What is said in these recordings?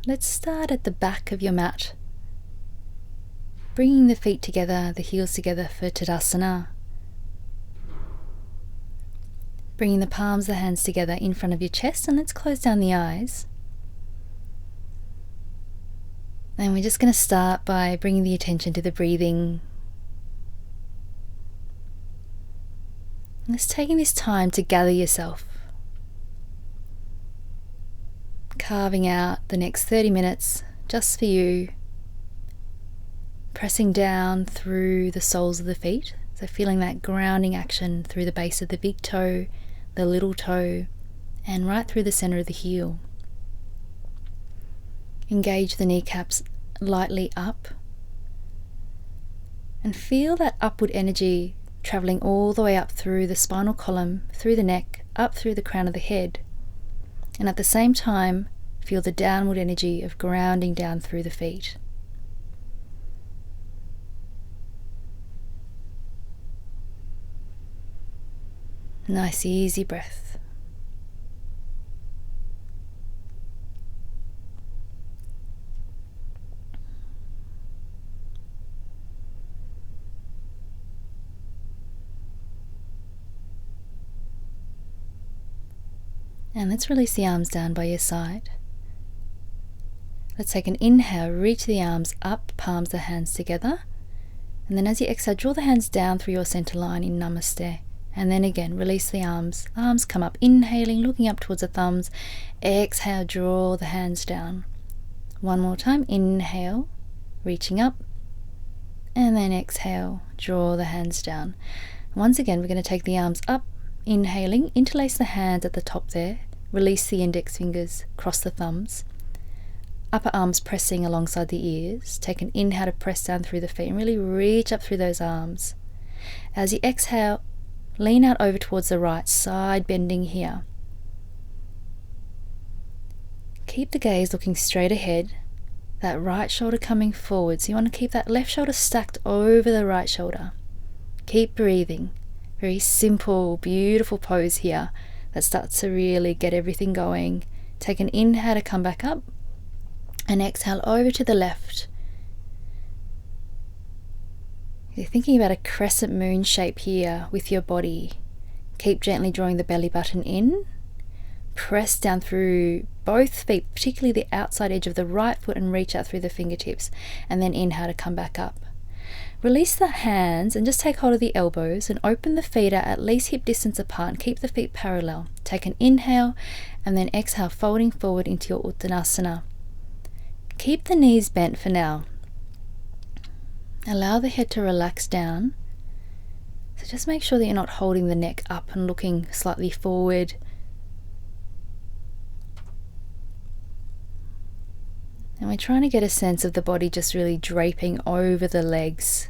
Let's start at the back of your mat, bringing the feet together, the heels together for Tadasana. Bringing the palms of the hands together in front of your chest, and let's close down the eyes. And we're just going to start by bringing the attention to the breathing. And just taking this time to gather yourself. Carving out the next 30 minutes just for you. Pressing down through the soles of the feet. So feeling that grounding action through the base of the big toe, the little toe, and right through the center of the heel. Engage the kneecaps lightly up and feel that upward energy traveling all the way up through the spinal column, through the neck, up through the crown of the head. And at the same time, feel the downward energy of grounding down through the feet. Nice easy breath. And let's release the arms down by your side. Let's take an inhale, reach the arms up, palms the hands together. And then as you exhale, draw the hands down through your center line in Namaste. And then again, release the arms. Arms come up, inhaling, looking up towards the thumbs. Exhale, draw the hands down. One more time, inhale, reaching up. And then exhale, draw the hands down. Once again, we're going to take the arms up, inhaling, interlace the hands at the top there. Release the index fingers, cross the thumbs. Upper arms pressing alongside the ears. Take an inhale to press down through the feet and really reach up through those arms. As you exhale, lean out over towards the right side, bending here. Keep the gaze looking straight ahead, that right shoulder coming forward. So you want to keep that left shoulder stacked over the right shoulder. Keep breathing. Very simple, beautiful pose here that starts to really get everything going. Take an inhale to come back up and exhale over to the left. You're thinking about a crescent moon shape here with your body. Keep gently drawing the belly button in. Press down through both feet, particularly the outside edge of the right foot, and reach out through the fingertips. And then inhale to come back up. Release the hands and just take hold of the elbows and open the feet at least hip distance apart and keep the feet parallel. Take an inhale and then exhale, folding forward into your Uttanasana. Keep the knees bent for now. Allow the head to relax down. So just make sure that you're not holding the neck up and looking slightly forward. And we're trying to get a sense of the body just really draping over the legs.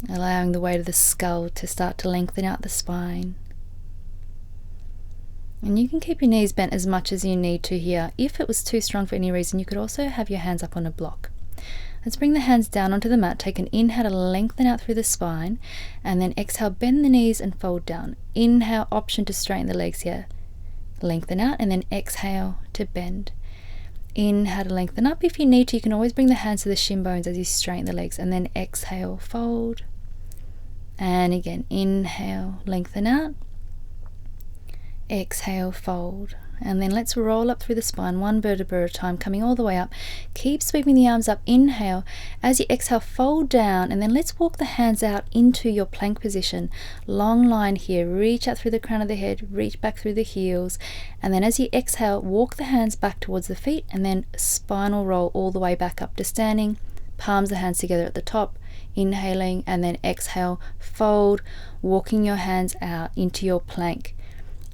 Allowing the weight of the skull to start to lengthen out the spine. And you can keep your knees bent as much as you need to here. If it was too strong for any reason, you could also have your hands up on a block. Let's bring the hands down onto the mat. Take an inhale to lengthen out through the spine. And then exhale, bend the knees and fold down. Inhale, option to straighten the legs here. Lengthen out and then exhale to bend. Inhale to lengthen up. If you need to, you can always bring the hands to the shin bones as you straighten the legs. And then exhale, fold. And again, inhale, lengthen out. Exhale, fold. And then let's roll up through the spine, one vertebra at a time, coming all the way up. Keep sweeping the arms up. Inhale. As you exhale, fold down. And then let's walk the hands out into your plank position. Long line here. Reach out through the crown of the head. Reach back through the heels. And then as you exhale, walk the hands back towards the feet. And then spinal roll all the way back up to standing. Palms the hands together at the top. Inhaling. And then exhale, fold. Walking your hands out into your plank.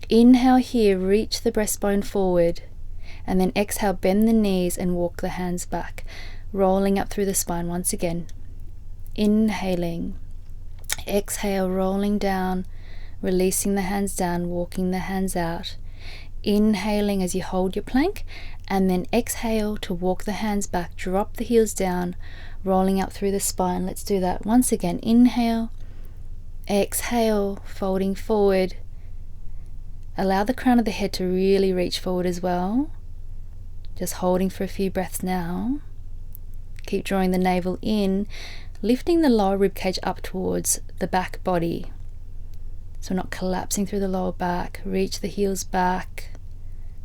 Inhale here, reach the breastbone forward, and then exhale, bend the knees and walk the hands back, rolling up through the spine once again. Inhaling, exhale, rolling down, releasing the hands down, walking the hands out. Inhaling as you hold your plank, and then exhale to walk the hands back, drop the heels down, rolling up through the spine. Let's do that once again. Inhale, exhale, folding forward. Allow the crown of the head to really reach forward as well. Just holding for a few breaths now. Keep drawing the navel in, lifting the lower rib cage up towards the back body. So we're not collapsing through the lower back. Reach the heels back.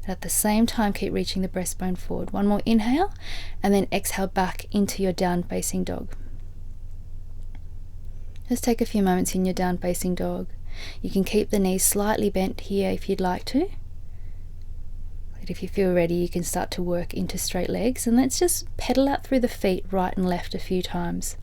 At the same time, keep reaching the breastbone forward. One more inhale, and then exhale back into your down facing dog. Just take a few moments in your down facing dog. You can keep the knees slightly bent here if you'd like to. But if you feel ready, you can start to work into straight legs, and let's just pedal out through the feet right and left a few times.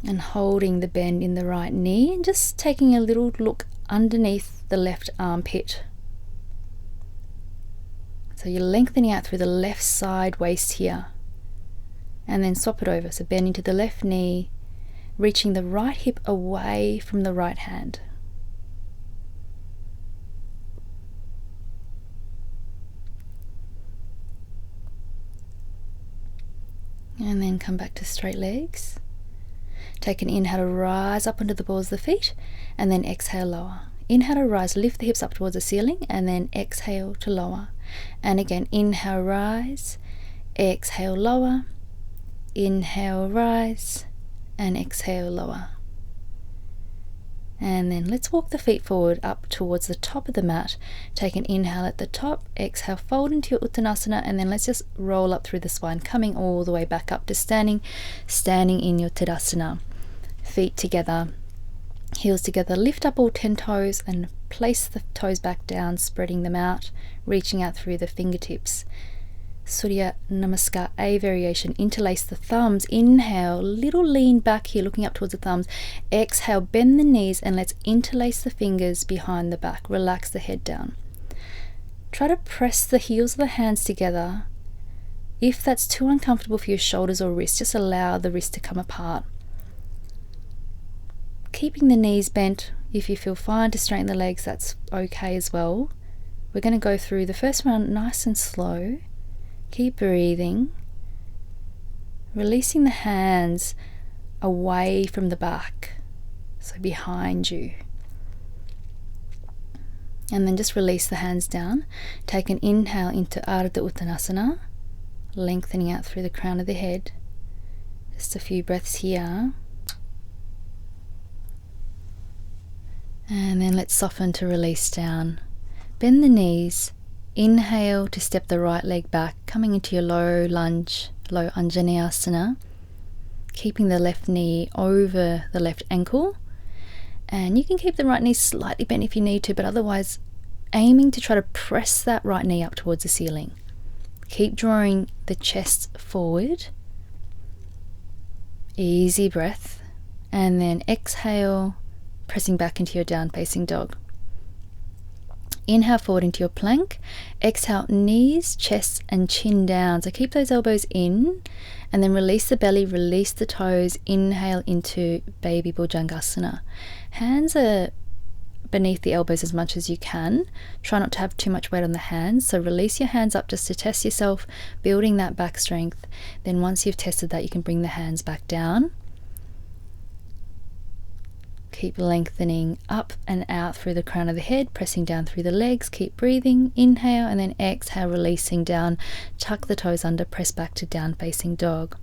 And holding the bend in the right knee and just taking a little look underneath the left armpit. So you're lengthening out through the left side waist here. And then swap it over. So bend into the left knee, reaching the right hip away from the right hand. And then come back to straight legs. Take an inhale to rise up onto the balls of the feet, and then exhale, lower. Inhale to rise, lift the hips up towards the ceiling, and then exhale to lower. And again, inhale, rise, exhale, lower, inhale, rise, and exhale, lower. And then let's walk the feet forward up towards the top of the mat. Take an inhale at the top, exhale, fold into your Uttanasana, and then let's just roll up through the spine, coming all the way back up to standing in your Tadasana. Feet together, heels together, lift up all 10 toes and place the toes back down, spreading them out, reaching out through the fingertips. Surya Namaskar, A variation. Interlace the thumbs. Inhale, little lean back here, looking up towards the thumbs. Exhale, bend the knees, and let's interlace the fingers behind the back. Relax the head down. Try to press the heels of the hands together. If that's too uncomfortable for your shoulders or wrists, just allow the wrist to come apart. Keeping the knees bent. If you feel fine to straighten the legs, that's okay as well. We're going to go through the first round nice and slow. Keep breathing, releasing the hands away from the back, so behind you. And then just release the hands down. Take an inhale into Ardha Uttanasana, lengthening out through the crown of the head. Just a few breaths here. And then let's soften to release down. Bend the knees. Inhale to step the right leg back, coming into your low lunge, low Anjaneyasana, keeping the left knee over the left ankle. And you can keep the right knee slightly bent if you need to, but otherwise aiming to try to press that right knee up towards the ceiling. Keep drawing the chest forward. Easy breath. And then exhale, pressing back into your down facing dog. Inhale forward into your plank. Exhale, knees, chest and chin down. So keep those elbows in, and then release the belly, release the toes. Inhale into baby Bhujangasana. Hands are beneath the elbows as much as you can. Try not to have too much weight on the hands. So release your hands up just to test yourself, building that back strength. Then once you've tested that, you can bring the hands back down. Keep lengthening up and out through the crown of the head, pressing down through the legs. Keep breathing. Inhale and then exhale, releasing down. Tuck the toes under, press back to down facing dog.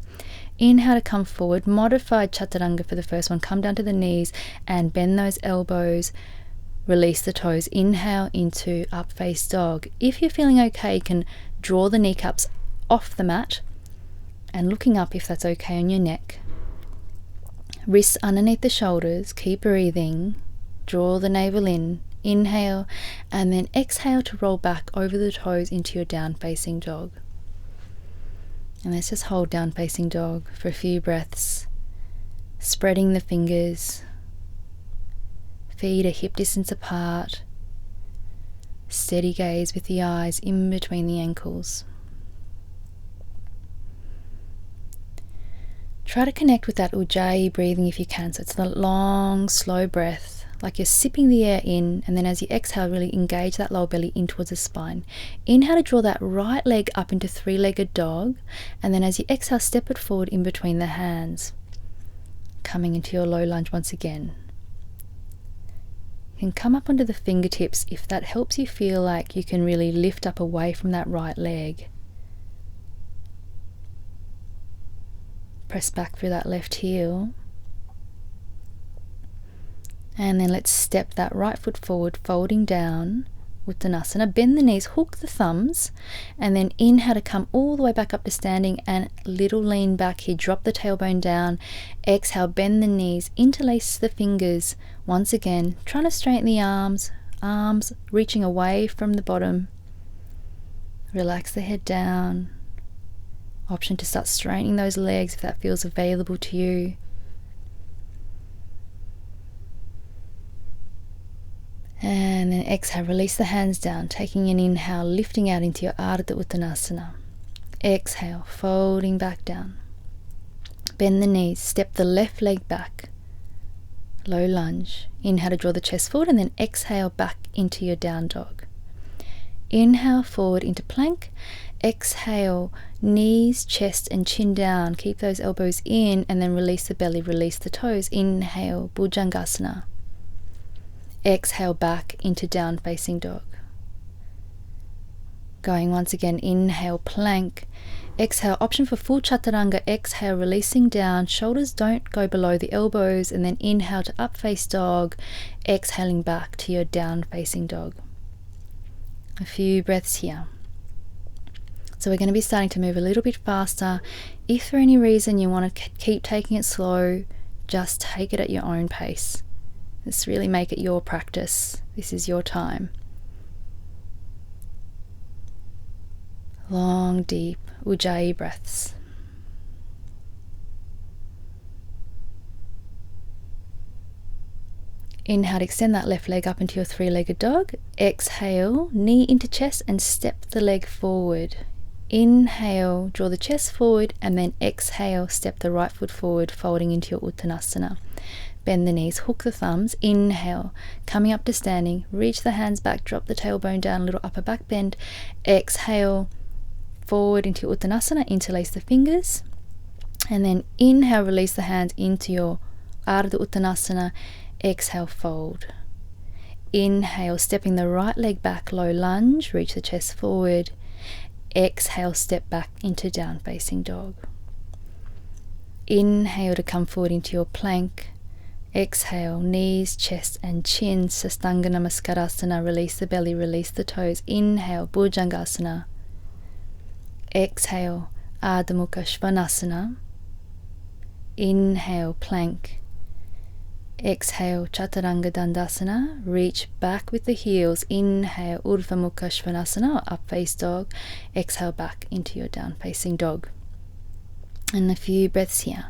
Inhale to come forward. Modified chaturanga for the first one. Come down to the knees and bend those elbows. Release the toes. Inhale into up face dog. If you're feeling okay, you can draw the kneecaps off the mat and looking up if that's okay on your neck. Wrists underneath the shoulders. Keep breathing. Draw the navel in. Inhale and then exhale to roll back over the toes into your down facing dog. And let's just hold down facing dog for a few breaths. Spreading the fingers. Feet are hip distance apart. Steady gaze with the eyes in between the ankles. Try to connect with that Ujjayi breathing if you can. So it's the long, slow breath, like you're sipping the air in, and then as you exhale, really engage that lower belly in towards the spine. Inhale to draw that right leg up into three-legged dog, and then as you exhale, step it forward in between the hands, coming into your low lunge once again. can come up onto the fingertips if that helps you feel like you can really lift up away from that right leg. Press back through that left heel. And then let's step that right foot forward, folding down, Uttanasana. Bend the knees, hook the thumbs, and then inhale to come all the way back up to standing and little lean back here. Drop the tailbone down. Exhale, bend the knees, interlace the fingers. Once again, trying to straighten the arms reaching away from the bottom. Relax the head down. Option to start straightening those legs if that feels available to you. And then exhale, release the hands down, taking an inhale, lifting out into your Ardha Uttanasana. Exhale, folding back down. Bend the knees, step the left leg back. Low lunge. Inhale to draw the chest forward, and then exhale back into your down dog. Inhale forward into plank. Exhale, knees, chest and chin down. Keep those elbows in, and then release the belly, release the toes. Inhale, Bhujangasana. Exhale back into down facing dog. Going once again, inhale, plank. Exhale, option for full chaturanga. Exhale, releasing down. Shoulders don't go below the elbows, and then inhale to up face dog. Exhaling back to your down facing dog. A few breaths here. So we're going to be starting to move a little bit faster. If for any reason you want to keep taking it slow, just take it at your own pace. Let's really make it your practice. This is your time. Long, deep Ujjayi breaths. Inhale to extend that left leg up into your three-legged dog. Exhale, knee into chest and step the leg forward. Inhale, draw the chest forward, and then exhale, step the right foot forward, folding into your Uttanasana. Bend the knees, hook the thumbs. Inhale, coming up to standing. Reach the hands back, drop the tailbone down, a little upper back bend. Exhale, forward into your Uttanasana, interlace the fingers. And then inhale, release the hands into your Ardha Uttanasana. Exhale, fold. Inhale, stepping the right leg back, low lunge, reach the chest forward. Exhale, step back into down facing dog. Inhale to come forward into your plank. Exhale, knees, chest and chin, Sastanga Namaskarasana. Release the belly, release the toes. Inhale, Bhujangasana. Exhale, Ardha Mukha Svanasana. Inhale, plank. Exhale, Chaturanga Dandasana. Reach back with the heels. Inhale, Urdhva Mukha Svanasana, or up face dog. Exhale back into your down facing dog. And a few breaths here.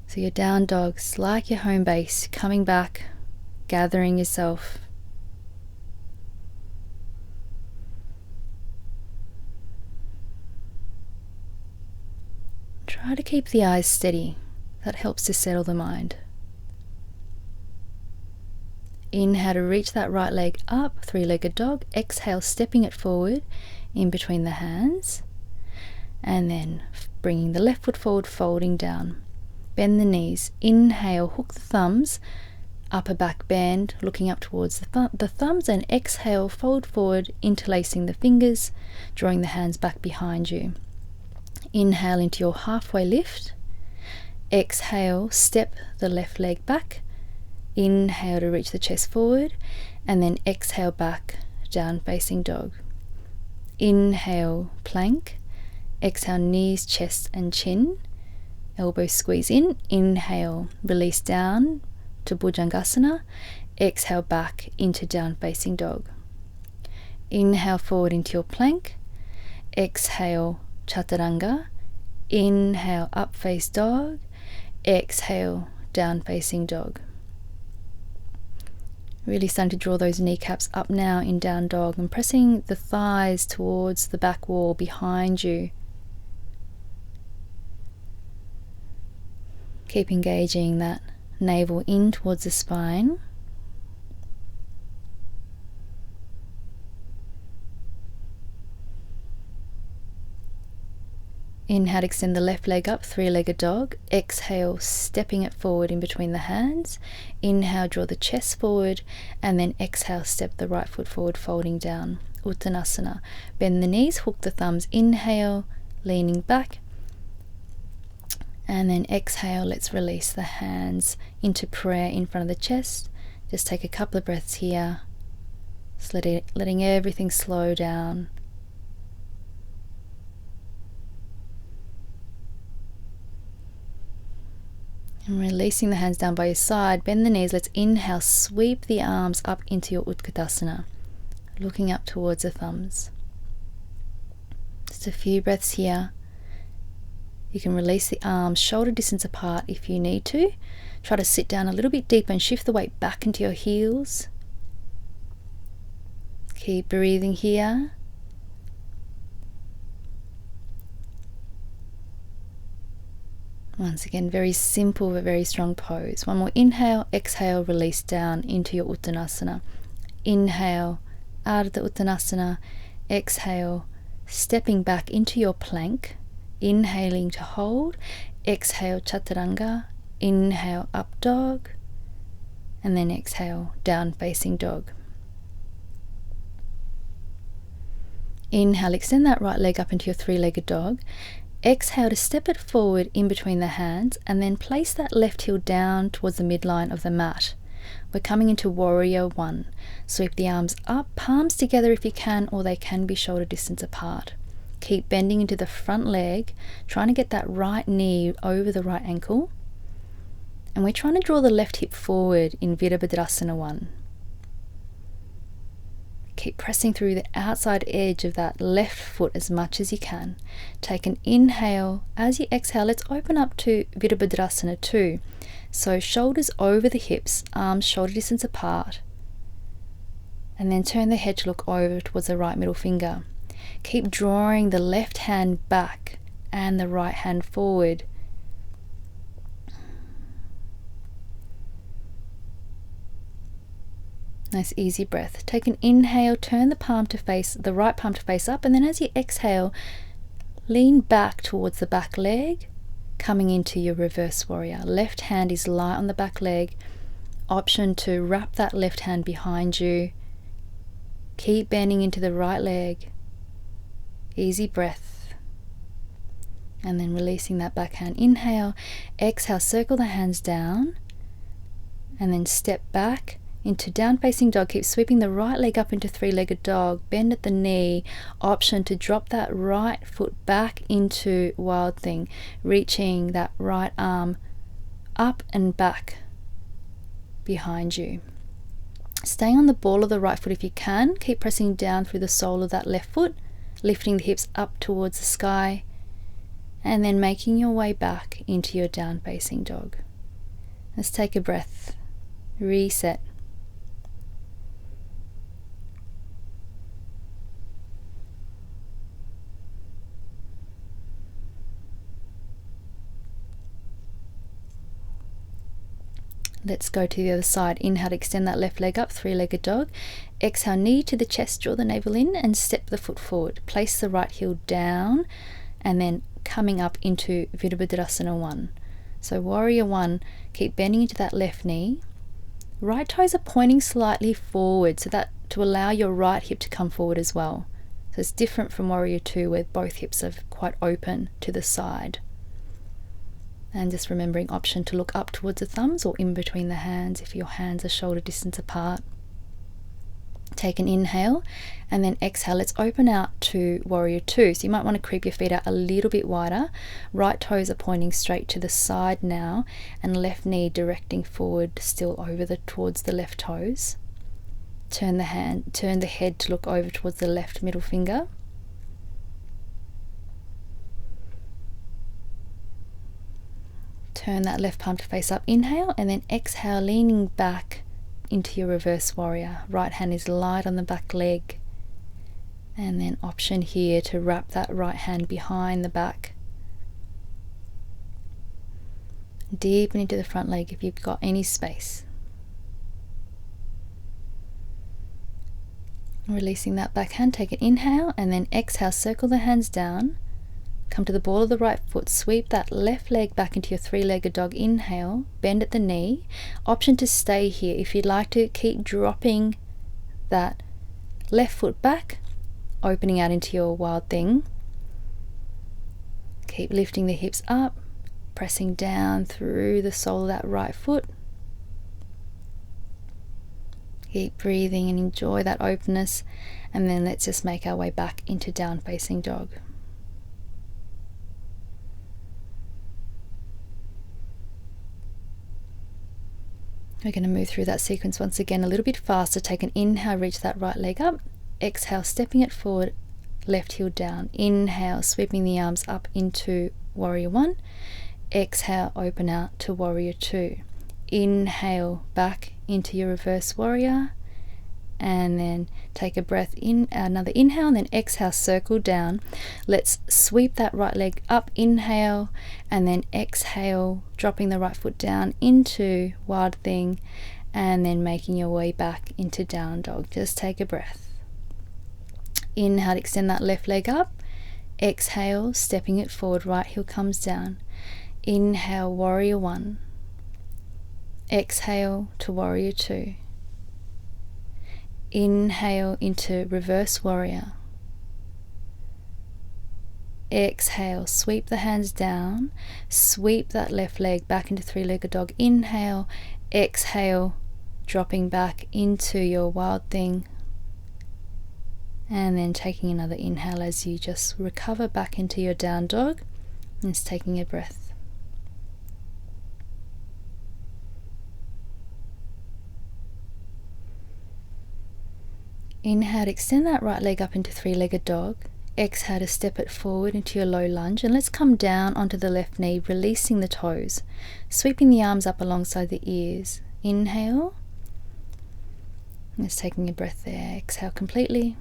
So your down dog's like your home base, coming back, gathering yourself. Try to keep the eyes steady. That helps to settle the mind. Inhale to reach that right leg up, three-legged dog. Exhale, stepping it forward in between the hands. And then bringing the left foot forward, folding down. Bend the knees. Inhale, hook the thumbs, upper back bend, looking up towards the thumbs, and exhale, fold forward, interlacing the fingers, drawing the hands back behind you. Inhale into your halfway lift. Exhale, step the left leg back. Inhale to reach the chest forward, and then exhale back, down facing dog. Inhale, plank. Exhale, knees, chest and chin. Elbows squeeze in. Inhale, release down to Bhujangasana. Exhale back into down facing dog. Inhale forward into your plank. Exhale, Chaturanga. Inhale, up face dog. Exhale, down facing dog. Really starting to draw those kneecaps up now in down dog and pressing the thighs towards the back wall behind you. Keep engaging that navel in towards the spine. Inhale, extend the left leg up, three-legged dog. Exhale, stepping it forward in between the hands. Inhale, draw the chest forward, and then exhale, step the right foot forward, folding down. Uttanasana. Bend the knees, hook the thumbs. Inhale, leaning back. And then exhale, let's release the hands into prayer in front of the chest. Just take a couple of breaths here. Just letting everything slow down. And releasing the hands down by your side. Bend the knees. Let's inhale, sweep the arms up into your Utkatasana, looking up towards the thumbs. Just a few breaths here. You can release the arms shoulder distance apart if you need to. Try to sit down a little bit deeper and shift the weight back into your heels. Keep breathing here. Once again, very simple but very strong pose. One more inhale, exhale, release down into your Uttanasana. Inhale, out of the Uttanasana. Exhale, stepping back into your plank. Inhaling to hold. Exhale, Chaturanga. Inhale, up dog. And then exhale, down facing dog. Inhale, extend that right leg up into your three-legged dog. Exhale to step it forward in between the hands, and then place that left heel down towards the midline of the mat. We're coming into warrior one. Sweep the arms up, palms together if you can, or they can be shoulder distance apart. Keep bending into the front leg, trying to get that right knee over the right ankle. And we're trying to draw the left hip forward in Virabhadrasana 1. Keep pressing through the outside edge of that left foot as much as you can. Take an inhale. As you exhale, let's open up to Virabhadrasana 2. So shoulders over the hips, arms shoulder distance apart. And then turn the head to look over towards the right middle finger. Keep drawing the left hand back and the right hand forward. Nice easy breath. Take an inhale, turn the right palm to face up, and then as you exhale, lean back towards the back leg, coming into your reverse warrior. Left hand is light on the back leg. Option to wrap that left hand behind you. Keep bending into the right leg. Easy breath. And then releasing that back hand. Inhale, exhale, circle the hands down, and then step back into down facing dog. Keep sweeping the right leg up into three-legged dog. Bend at the knee. Option to drop that right foot back into wild thing, reaching that right arm up and back behind you. Staying on the ball of the right foot if you can. Keep pressing down through the sole of that left foot, lifting the hips up towards the sky, and then making your way back into your down facing dog. Let's take a breath. Reset. Let's go to the other side. Inhale, extend that left leg up, three-legged dog. Exhale, knee to the chest, draw the navel in and step the foot forward. Place the right heel down and then coming up into Virabhadrasana 1. So warrior 1, keep bending into that left knee. Right toes are pointing slightly forward so that to allow your right hip to come forward as well. So it's different from warrior 2 where both hips are quite open to the side. And just remembering option to look up towards the thumbs or in between the hands if your hands are shoulder distance apart. Take an inhale and then exhale. Let's open out to warrior 2. So you might want to creep your feet out a little bit wider. Right toes are pointing straight to the side now and left knee directing forward still over towards the left toes. Turn the head to look over towards the left middle finger. Turn that left palm to face up. Inhale and then exhale, leaning back into your reverse warrior. Right hand is light on the back leg. And then option here to wrap that right hand behind the back. Deepen into the front leg if you've got any space. Releasing that back hand, take an inhale and then exhale, circle the hands down. Come to the ball of the right foot, sweep that left leg back into your three-legged dog. Inhale, bend at the knee. Option to stay here. If you'd like to, keep dropping that left foot back, opening out into your wild thing. Keep lifting the hips up, pressing down through the sole of that right foot. Keep breathing and enjoy that openness, and then let's just make our way back into down facing dog. We're going to move through that sequence once again a little bit faster. Take an inhale, reach that right leg up. Exhale, stepping it forward, left heel down. Inhale, sweeping the arms up into warrior one. Exhale, open out to warrior two. Inhale, back into your reverse warrior, and then take a breath in, another inhale, and then exhale, circle down. Let's sweep that right leg up. Inhale, and then exhale, dropping the right foot down into wild thing, and then making your way back into down dog. Just take a breath. Inhale, extend that left leg up. Exhale, stepping it forward, right heel comes down. Inhale, warrior one. Exhale to warrior two. Inhale into reverse warrior. Exhale, sweep the hands down, sweep that left leg back into three-legged dog. Inhale, exhale, dropping back into your wild thing, and then taking another inhale as you just recover back into your down dog, and just taking a breath. Inhale to extend that right leg up into three-legged dog. Exhale to step it forward into your low lunge, and let's come down onto the left knee, releasing the toes, sweeping the arms up alongside the ears. Inhale, just taking a breath there. Exhale completely,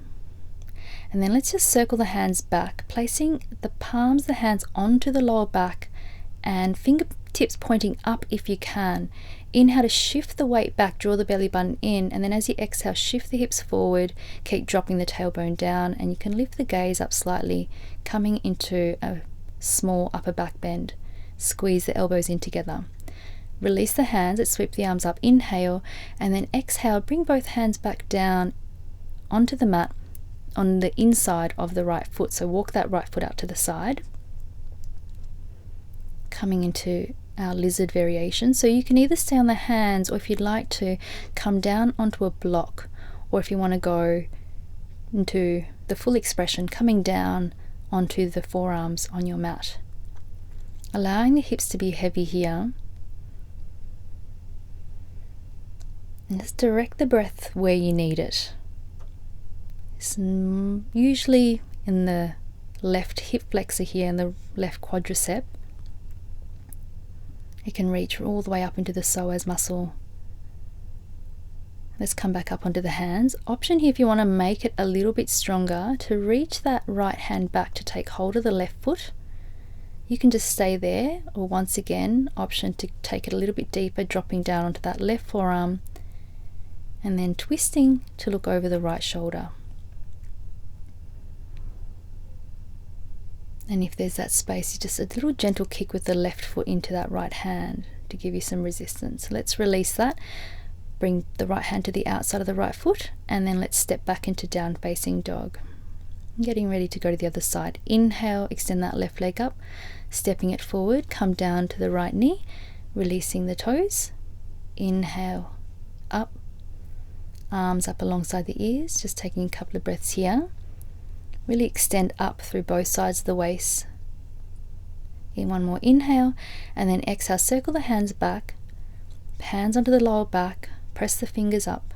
and then let's just circle the hands back, placing the palms of the hands onto the lower back and fingertips pointing up if you can. Inhale to shift the weight back, draw the belly button in, and then as you exhale, shift the hips forward, keep dropping the tailbone down, and you can lift the gaze up slightly, coming into a small upper back bend. Squeeze the elbows in together. Release the hands, let's sweep the arms up. Inhale, and then exhale, bring both hands back down onto the mat on the inside of the right foot. So walk that right foot out to the side, coming into our lizard variation. So you can either stay on the hands, or if you'd like to, come down onto a block, or if you want to go into the full expression, coming down onto the forearms on your mat. Allowing the hips to be heavy here, and just direct the breath where you need it. It's usually in the left hip flexor here and the left quadricep. It can reach all the way up into the psoas muscle. Let's come back up onto the hands. Option here, if you want to make it a little bit stronger, to reach that right hand back to take hold of the left foot. You can just stay there, or once again, option to take it a little bit deeper, dropping down onto that left forearm, and then twisting to look over the right shoulder. And if there's that space, you just a little gentle kick with the left foot into that right hand to give you some resistance. Let's release that. Bring the right hand to the outside of the right foot, and then let's step back into down facing dog. Getting ready to go to the other side. Inhale, extend that left leg up, stepping it forward, come down to the right knee, releasing the toes. Inhale, up, arms up alongside the ears, just taking a couple of breaths here. Really extend up through both sides of the waist. In one more inhale, and then exhale, circle the hands back, hands onto the lower back, press the fingers up.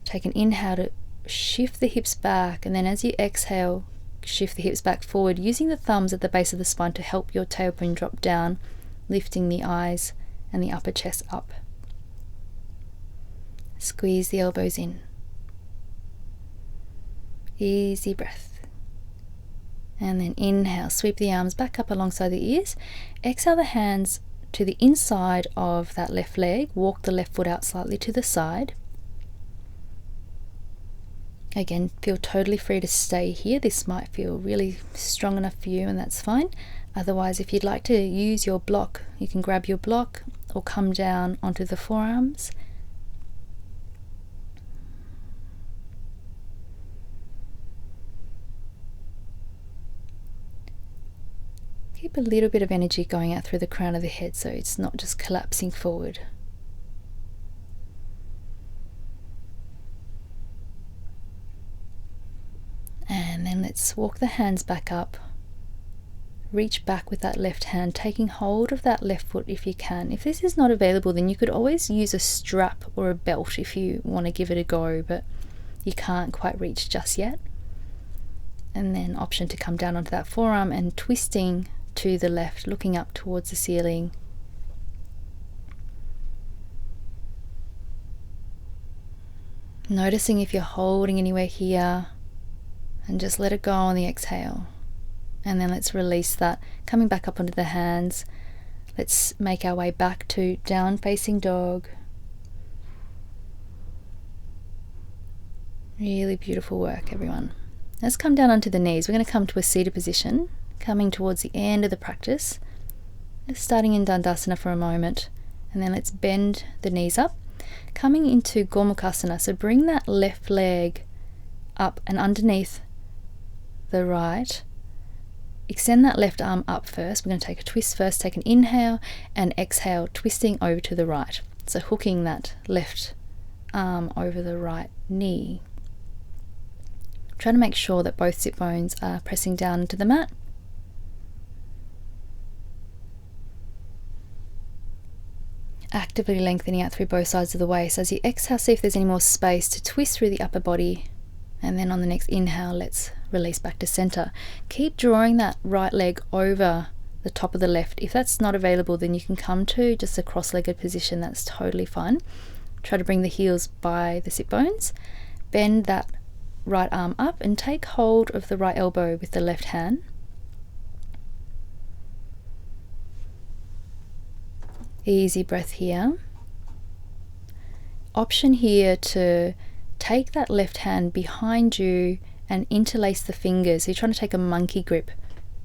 Take an inhale to shift the hips back, and then as you exhale, shift the hips back forward, using the thumbs at the base of the spine to help your tailbone drop down, lifting the eyes and the upper chest up. Squeeze the elbows in. Easy breath. And then inhale, sweep the arms back up alongside the ears. Exhale the hands to the inside of that left leg. Walk the left foot out slightly to the side. Again, feel totally free to stay here. This might feel really strong enough for you, and that's fine. Otherwise, if you'd like to use your block, you can grab your block or come down onto the forearms. Keep a little bit of energy going out through the crown of the head so it's not just collapsing forward. And then let's walk the hands back up. Reach back with that left hand, taking hold of that left foot if you can. If this is not available, then you could always use a strap or a belt if you want to give it a go, but you can't quite reach just yet. And then option to come down onto that forearm and twisting to the left, looking up towards the ceiling. Noticing if you're holding anywhere here, and just let it go on the exhale. And then let's release that, coming back up onto the hands. Let's make our way back to down facing dog. Really beautiful work, everyone. Let's come down onto the knees. We're going to come to a seated position, coming towards the end of the practice. Just starting in Tadasana for a moment, and then let's bend the knees up, coming into Bhujangasana. So bring that left leg up and underneath the right. Extend that left arm up first. We're going to take a twist first. Take an inhale and exhale, twisting over to the right. So hooking that left arm over the right knee. Try to make sure that both sit bones are pressing down into the mat. Actively lengthening out through both sides of the waist. As you exhale, see if there's any more space to twist through the upper body. And then on the next inhale, let's release back to center. Keep drawing that right leg over the top of the left. If that's not available, then you can come to just a cross-legged position. That's totally fine. Try to bring the heels by the sit bones. Bend that right arm up and take hold of the right elbow with the left hand. Easy breath here. Option here to take that left hand behind you and interlace the fingers. So you're trying to take a monkey grip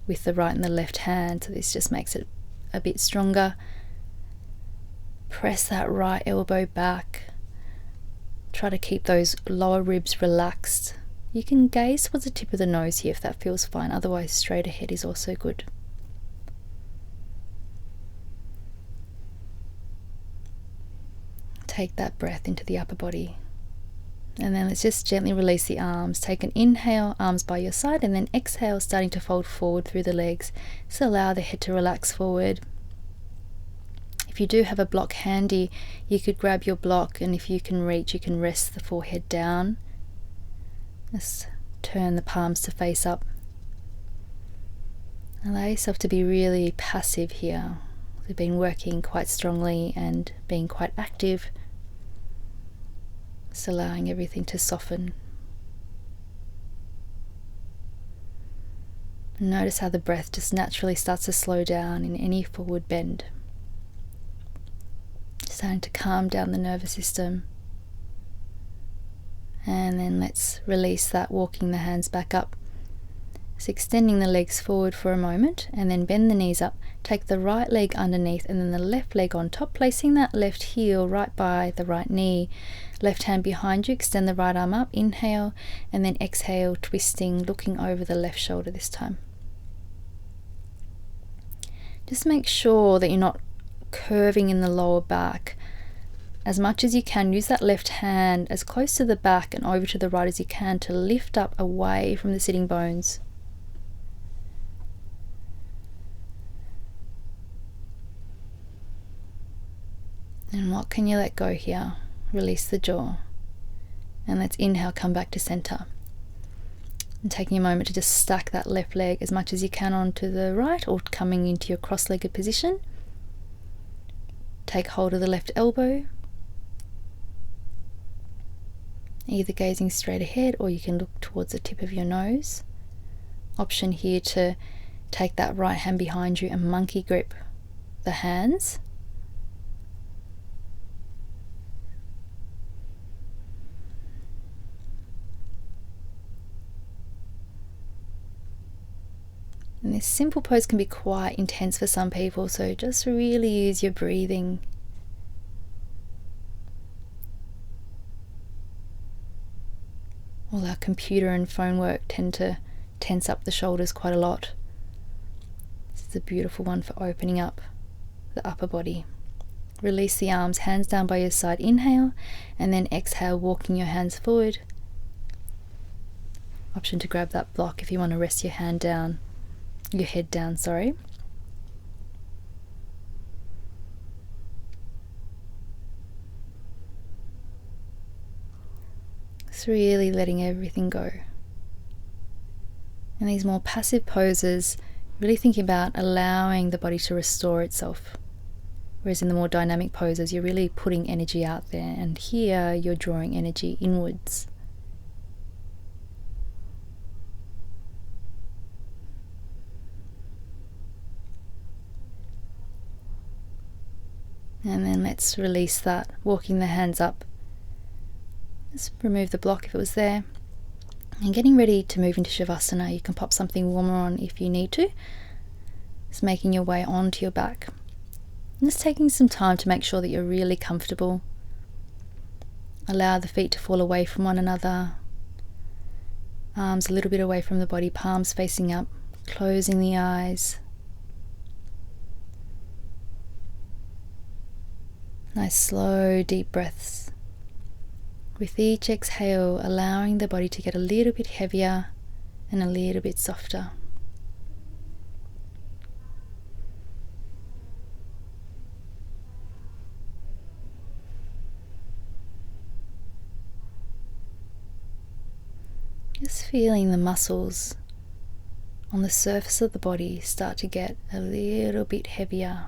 with the right and the left hand. So this just makes it a bit stronger. Press that right elbow back. Try to keep those lower ribs relaxed. You can gaze towards the tip of the nose here if that feels fine. Otherwise, straight ahead is also good. Take that breath into the upper body. And then let's just gently release the arms. Take an inhale, arms by your side, and then exhale, starting to fold forward through the legs. So allow the head to relax forward. If you do have a block handy, you could grab your block, and if you can reach, you can rest the forehead down. Just turn the palms to face up. Allow yourself to be really passive here. We've been working quite strongly and being quite active. Just allowing everything to soften. Notice how the breath just naturally starts to slow down in any forward bend. Starting to calm down the nervous system. And then let's release that, walking the hands back up. So extending the legs forward for a moment, and then bend the knees up. Take the right leg underneath and then the left leg on top, placing that left heel right by the right knee. Left hand behind you, extend the right arm up, inhale, and then exhale, twisting, looking over the left shoulder this time. Just make sure that you're not curving in the lower back. As much as you can, use that left hand as close to the back and over to the right as you can to lift up away from the sitting bones. And what can you let go here? Release the jaw. And let's inhale, come back to center. And taking a moment to just stack that left leg as much as you can onto the right, or coming into your cross-legged position. Take hold of the left elbow. Either gazing straight ahead, or you can look towards the tip of your nose. Option here to take that right hand behind you and monkey grip the hands. And this simple pose can be quite intense for some people, so just really use your breathing. All our computer and phone work tend to tense up the shoulders quite a lot. This is a beautiful one for opening up the upper body. Release the arms, hands down by your side. Inhale, and then exhale, walking your hands forward. Option to grab that block if you want to rest your head down. It's really letting everything go. In these more passive poses, really thinking about allowing the body to restore itself. Whereas in the more dynamic poses, you're really putting energy out there, and here you're drawing energy inwards. And then let's release that, walking the hands up. Just remove the block if it was there. And getting ready to move into Shavasana. You can pop something warmer on if you need to. Just making your way onto your back. And just taking some time to make sure that you're really comfortable. Allow the feet to fall away from one another. Arms a little bit away from the body, palms facing up, closing the eyes. Nice slow deep breaths. With each exhale, allowing the body to get a little bit heavier and a little bit softer. Just feeling the muscles on the surface of the body start to get a little bit heavier.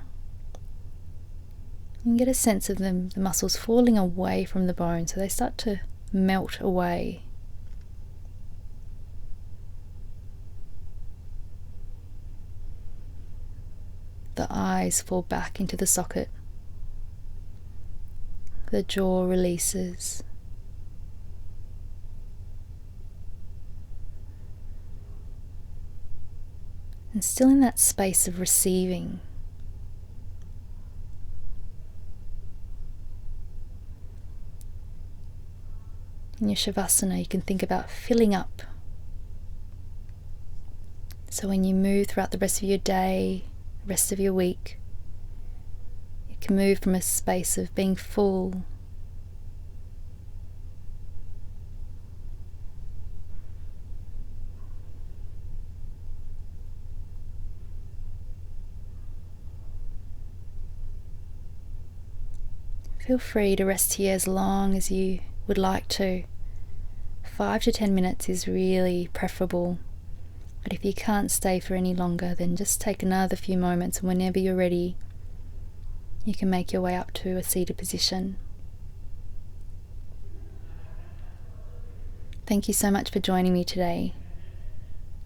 You can get a sense of the muscles falling away from the bone, so they start to melt away. The eyes fall back into the socket. The jaw releases. And still in that space of receiving. In your Shavasana, you can think about filling up. So when you move throughout the rest of your day, rest of your week, you can move from a space of being full. Feel free to rest here as long as you would like to. 5 to 10 minutes is really preferable, but if you can't stay for any longer, then just take another few moments, and whenever you're ready, you can make your way up to a seated position. Thank you so much for joining me today.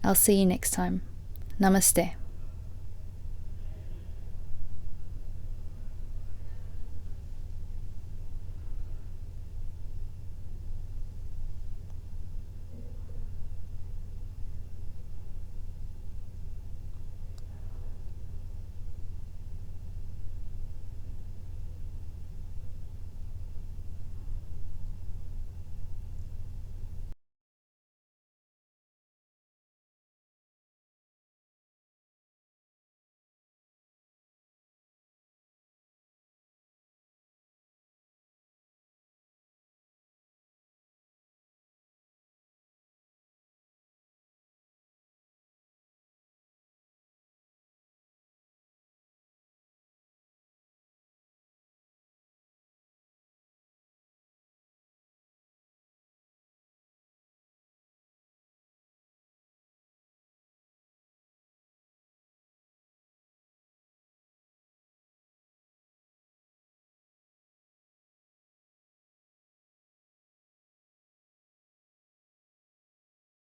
I'll see you next time. Namaste.